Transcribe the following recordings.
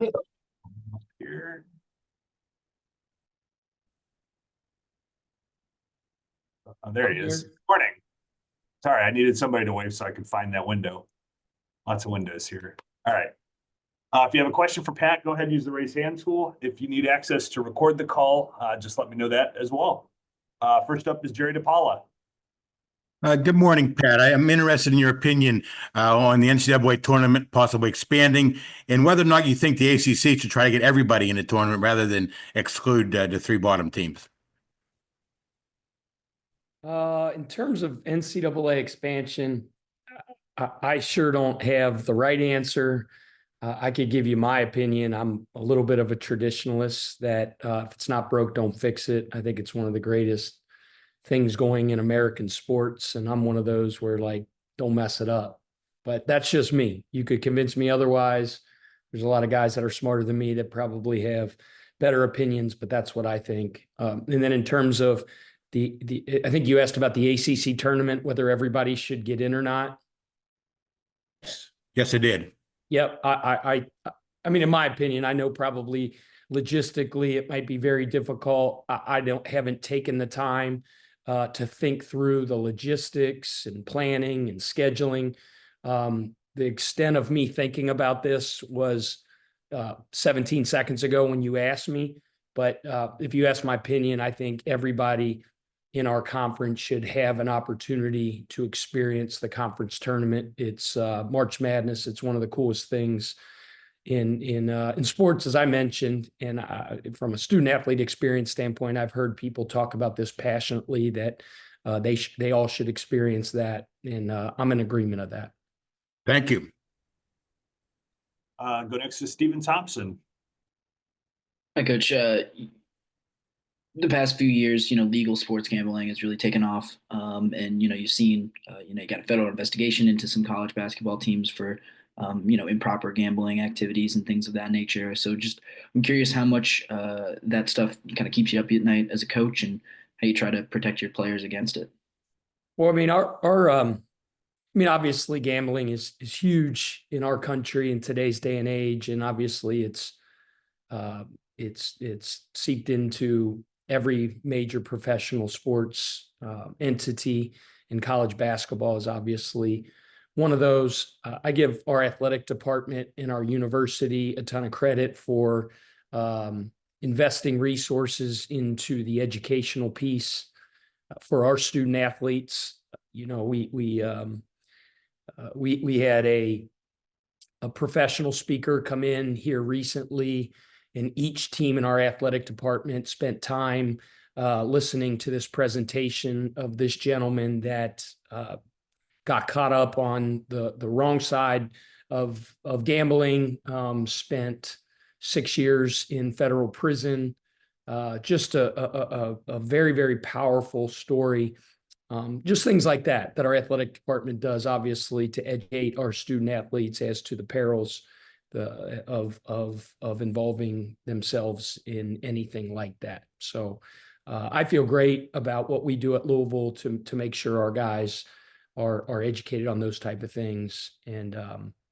Here. Oh, there he is. Morning. Sorry, I needed somebody to wave so I could find that window. Lots of windows here. All right. If you have a question for Pat, go ahead and use the raise hand tool. If you need access to record the call, just let me know that as well. First up is Jerry DePaula. Good morning, Pat. I am interested in your opinion on the NCAA tournament possibly expanding and whether or not you think the ACC should try to get everybody in the tournament rather than exclude the three bottom teams. In terms of NCAA expansion, I sure don't have the right answer. I could give you my opinion. I'm a little bit of a traditionalist that if it's not broke, don't fix it. I think it's one of the greatest things going in American sports. And I'm one of those where like, don't mess it up. But that's just me. You could convince me otherwise. There's a lot of guys that are smarter than me that probably have better opinions, but that's what I think. And then in terms of I think you asked about the ACC tournament, whether everybody should get in or not. Yes, I did. Yep. I mean, in my opinion, I know probably logistically it might be very difficult. I haven't taken the time to think through the logistics and planning and scheduling. The extent of me thinking about this was 17 seconds ago when you asked me. But if you ask my opinion, I think everybody in our conference should have an opportunity to experience the conference tournament. It's March Madness. It's one of the coolest things in sports, as I mentioned. And from a student athlete experience standpoint, I've heard people talk about this passionately, that they all should experience that. And I'm in agreement of that. Thank you. Go next to Stephen Thompson. Hi, Coach. The past few years, legal sports gambling has really taken off. And, you've seen, you got a federal investigation into some college basketball teams for, improper gambling activities and things of that nature. So I'm curious how much that stuff kind of keeps you up at night as a coach and how you try to protect your players against it. Well, I mean, obviously gambling is huge in our country in today's day and age. And obviously it's seeped into every major professional sports entity, and college basketball is obviously one of those. I give our athletic department in our university a ton of credit for investing resources into the educational piece for our student athletes. We had a professional speaker come in here recently, and each team in our athletic department spent time listening to this presentation of this gentleman that got caught up on the wrong side of gambling, spent 6 years in federal prison. Just a very, very powerful story. Just things like that our athletic department does, obviously, to educate our student athletes as to the perils of involving themselves in anything like that. So I feel great about what we do at Louisville to make sure our guys are educated on those type of things. And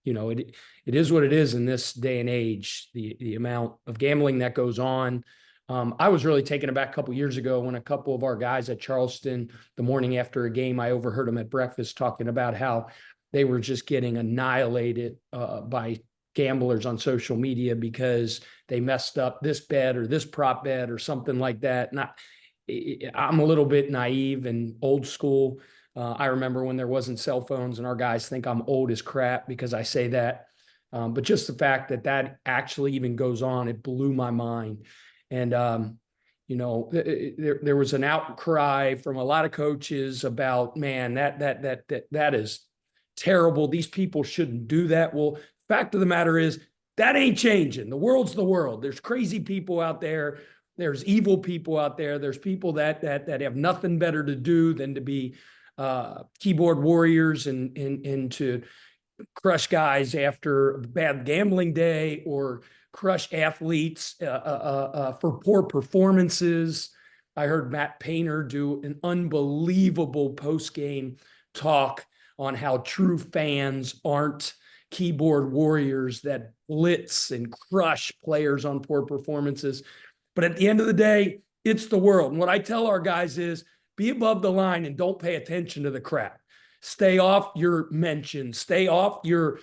it is what it is in this day and age, the amount of gambling that goes on. I was really taken aback a couple of years ago when a couple of our guys at Charleston, the morning after a game, I overheard them at breakfast talking about how they were just getting annihilated by gamblers on social media because they messed up this bet or this prop bet or something like that. And I'm a little bit naive and old school. I remember when there wasn't cell phones, and our guys think I'm old as crap because I say that. But just the fact that actually even goes on, it blew my mind. And, there was an outcry from a lot of coaches about, man, that is terrible. These people shouldn't do that. Well, fact of the matter is that ain't changing. The world's the world. There's crazy people out there. There's evil people out there. There's people that have nothing better to do than to be keyboard warriors and to crush guys after a bad gambling day or crush athletes for poor performances. I heard Matt Painter do an unbelievable post-game talk on how true fans aren't keyboard warriors that blitz and crush players on poor performances. But at the end of the day, it's the world. And what I tell our guys is be above the line and don't pay attention to the crap. Stay off your mentions. Stay off your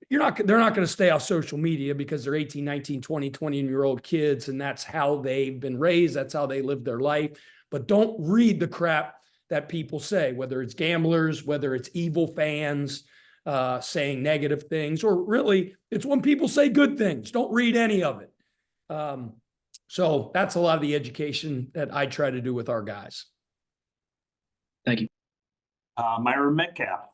they're not going to stay off social media because they're 18, 19, 20, 20-year-old kids, and that's how they've been raised. That's how they live their life. But don't read the crap that people say, whether it's gamblers, whether it's evil fans saying negative things, or really it's when people say good things. Don't read any of it. So that's a lot of the education that I try to do with our guys. Thank you. Myron Metcalf.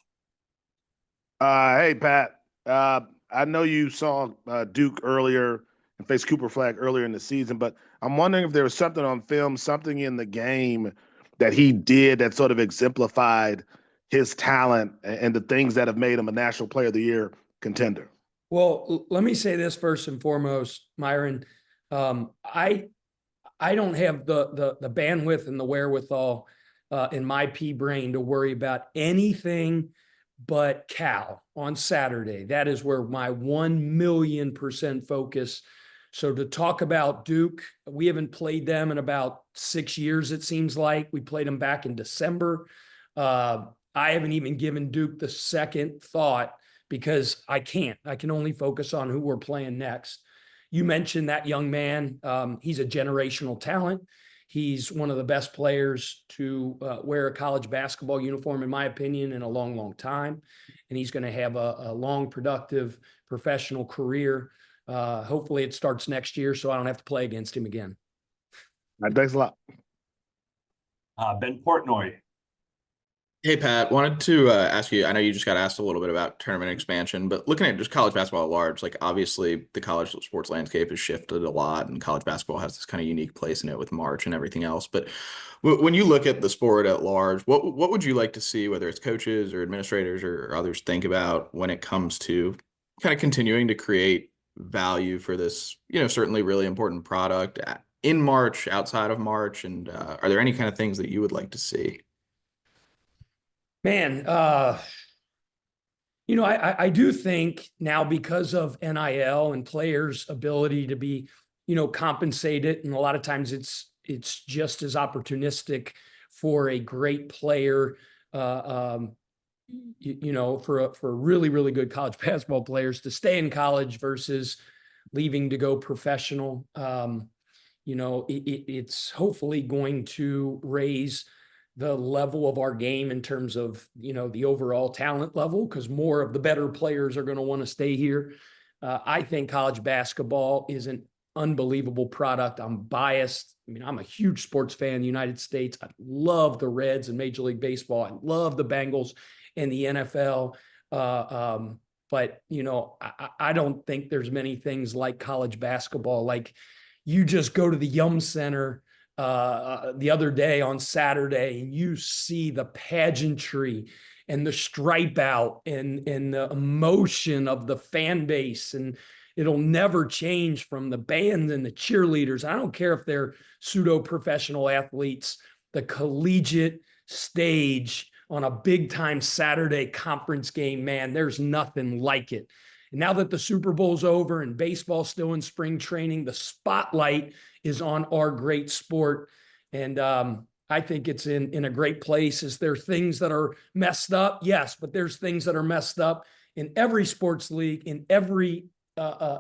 Hey, Pat. I know you saw Duke earlier and faced Cooper Flag earlier in the season, but I'm wondering if there was something on film, something in the game that he did that sort of exemplified his talent and the things that have made him a National Player of the Year contender. Well, let me say this first and foremost, Myron. I don't have the bandwidth and the wherewithal in my pea brain to worry about anything but Cal on Saturday. That is where my 1,000,000% focus. So to talk about Duke, we haven't played them in about 6 years, it seems like. We played them back in December. I haven't even given Duke the second thought because I can't. I can only focus on who we're playing next. You mentioned that young man. He's a generational talent. He's one of the best players to wear a college basketball uniform, in my opinion, in a long, long time. And he's going to have a long, productive professional career. Hopefully it starts next year so I don't have to play against him again. Thanks a lot. Ben Portnoy. Hey, Pat, wanted to ask you, I know you just got asked a little bit about tournament expansion, but looking at just college basketball at large, like obviously the college sports landscape has shifted a lot and college basketball has this kind of unique place in it with March and everything else. But when you look at the sport at large, what would you like to see, whether it's coaches or administrators or others, think about when it comes to kind of continuing to create value for this, certainly really important product in March, outside of March? And are there any kind of things that you would like to see? Man, I do think now because of NIL and players' ability to be, compensated, and a lot of times it's just as opportunistic for a great player, for really, really good college basketball players to stay in college versus leaving to go professional. It's hopefully going to raise the level of our game in terms of, the overall talent level, because more of the better players are going to want to stay here. I think college basketball is an unbelievable product. I'm biased. I mean, I'm a huge sports fan in the United States. I love the Reds in Major League Baseball. I love the Bengals in the NFL. But, I don't think there's many things like college basketball. Like you just go to the Yum Center the other day on Saturday, and you see the pageantry and the stripe out and the emotion of the fan base, and it'll never change from the bands and the cheerleaders. I don't care if they're pseudo-professional athletes, the collegiate stage on a big-time Saturday conference game, man, there's nothing like it. And now that the Super Bowl's over and baseball's still in spring training, the spotlight is on our great sport. And I think it's in a great place. Is there things that are messed up? Yes, but there's things that are messed up in every sports league, in every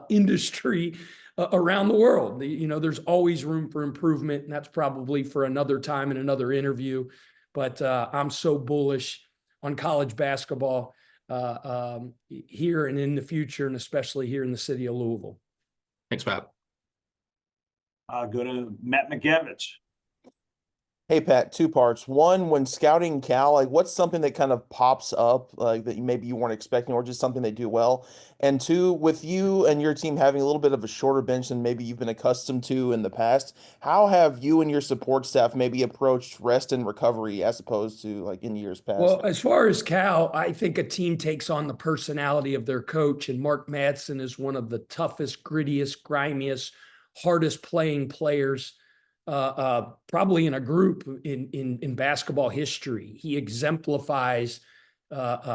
industry around the world. There's always room for improvement, and that's probably for another time in another interview. But I'm so bullish on college basketball here and in the future, and especially here in the city of Louisville. Thanks, Pat. Go to Matt McGavich. Hey, Pat, two parts. One, when scouting Cal, like what's something that kind of pops up like that maybe you weren't expecting, or just something they do well? And two, with you and your team having a little bit of a shorter bench than maybe you've been accustomed to in the past, how have you and your support staff maybe approached rest and recovery as opposed to like in years past? Well, as far as Cal, I think a team takes on the personality of their coach, and Mark Madsen is one of the toughest, grittiest, grimiest, hardest playing players probably in a group in basketball history. He exemplifies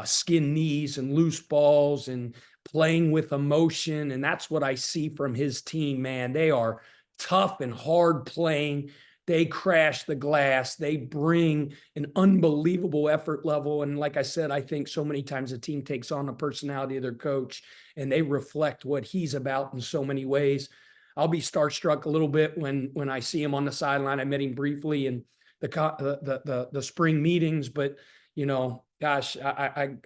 skin knees and loose balls and playing with emotion. And that's what I see from his team, man. They are tough and hard playing. They crash the glass. They bring an unbelievable effort level. And like I said, I think so many times a team takes on the personality of their coach and they reflect what he's about in so many ways. I'll be starstruck a little bit when I see him on the sideline. I met him briefly in the spring meetings, but you know, gosh, I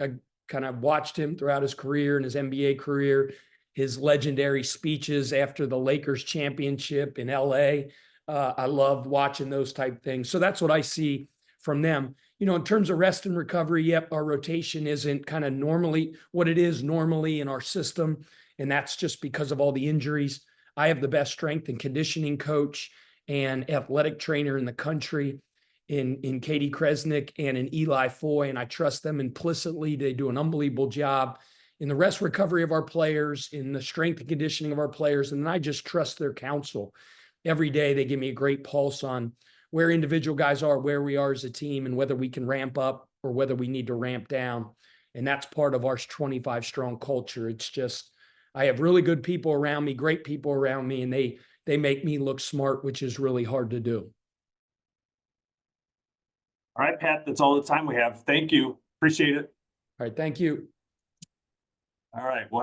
kind of watched him throughout his career and his NBA career, his legendary speeches after the Lakers championship in LA. I loved watching those type things. So that's what I see from them. You know, in terms of rest and recovery, yep, our rotation isn't kind of normally what it is normally in our system. And that's just because of all the injuries. I have the best strength and conditioning coach and athletic trainer in the country in Katie Kresnick and in Eli Foy, and I trust them implicitly. They do an unbelievable job in the rest recovery of our players, in the strength and conditioning of our players, and I just trust their counsel. Every day they give me a great pulse on where individual guys are, where we are as a team, and whether we can ramp up or whether we need to ramp down. And that's part of our 25 strong culture. It's just, I have really good people around me, great people around me, and they make me look smart, which is really hard to do. All right, Pat, that's all the time we have. Thank you. Appreciate it. All right. Thank you. All right. Well,